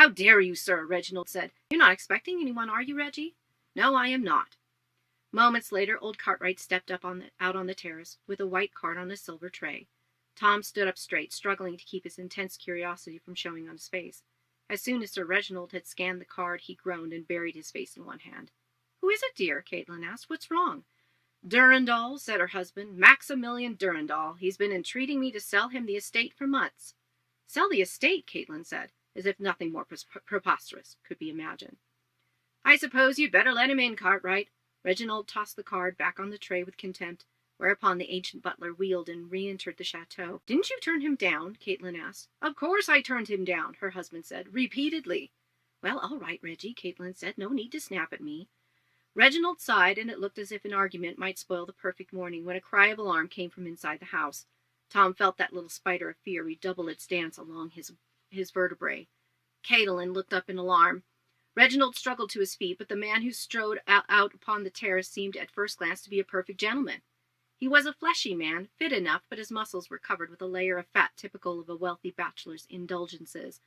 "How dare you, sir?" Reginald said. "You're not expecting anyone, are you, Reggie?" "No, I am not." Moments later, old Cartwright stepped out on the terrace with a white card on a silver tray. Tom stood up straight, struggling to keep his intense curiosity from showing on his face. As soon as Sir Reginald had scanned the card, he groaned and buried his face in one hand. "Who is it, dear?" Caitlin asked. "What's wrong?" "Durendol," said her husband. "Maximilian Durendol. He's been entreating me to sell him the estate for months." "Sell the estate?" Caitlin said, as if nothing more preposterous could be imagined. "I suppose you'd better let him in, Cartwright." Reginald tossed the card back on the tray with contempt, whereupon the ancient butler wheeled and re-entered the chateau. "Didn't you turn him down?" Caitlin asked. "Of course I turned him down," her husband said, "repeatedly." "Well, all right, Reggie," Caitlin said. "No need to snap at me." Reginald sighed, and it looked as if an argument might spoil the perfect morning when a cry of alarm came from inside the house. Tom felt that little spider of fear redouble its dance along his vertebrae. Caitlin looked up in alarm. Reginald struggled to his feet, but the man who strode out upon the terrace seemed at first glance to be a perfect gentleman. He was a fleshy man, fit enough, but his muscles were covered with a layer of fat typical of a wealthy bachelor's indulgences.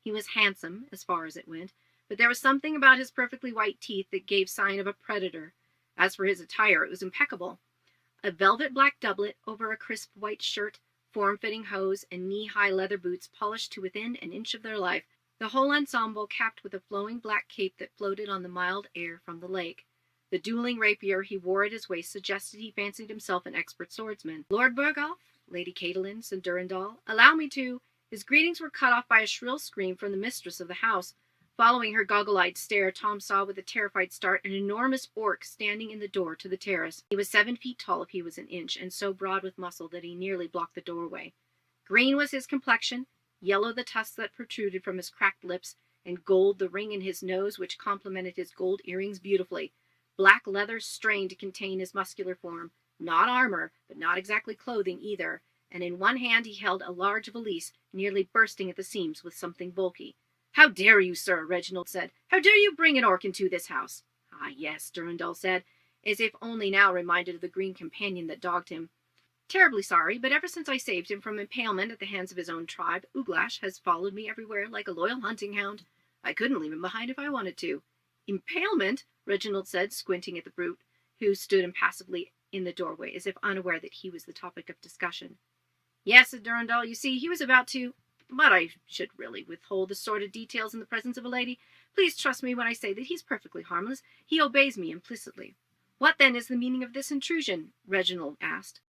He was handsome, as far as it went, but there was something about his perfectly white teeth that gave sign of a predator. As for his attire, it was impeccable. A velvet black doublet over a crisp white shirt, form-fitting hose, and knee-high leather boots polished to within an inch of their life, the whole ensemble capped with a flowing black cape that floated on the mild air from the lake. The dueling rapier he wore at his waist suggested he fancied himself an expert swordsman. "Lord Burghoff, Lady Caitlin," said Durendol, "allow me to—" His greetings were cut off by a shrill scream from the mistress of the house. Following her goggle-eyed stare, Tom saw with a terrified start an enormous orc standing in the door to the terrace. He was 7 feet tall if he was an inch, and so broad with muscle that he nearly blocked the doorway. Green was his complexion, yellow the tusks that protruded from his cracked lips, and gold the ring in his nose, which complemented his gold earrings beautifully. Black leather strained to contain his muscular form, not armor, but not exactly clothing either, and in one hand he held a large valise, nearly bursting at the seams with something bulky. "How dare you, sir?" Reginald said. "How dare you bring an orc into this house?" "Ah, yes," Durendol said, as if only now reminded of the green companion that dogged him. "Terribly sorry, but ever since I saved him from impalement at the hands of his own tribe, Ooglash has followed me everywhere like a loyal hunting hound. I couldn't leave him behind if I wanted to." "Impalement?" Reginald said, squinting at the brute, who stood impassively in the doorway, as if unaware that he was the topic of discussion. "Yes," said Durendol, "you see, he was about to— But I should really withhold the sordid details in the presence of a lady. Please trust me when I say that he's perfectly harmless. He obeys me implicitly." "What, then, is the meaning of this intrusion?" Reginald asked.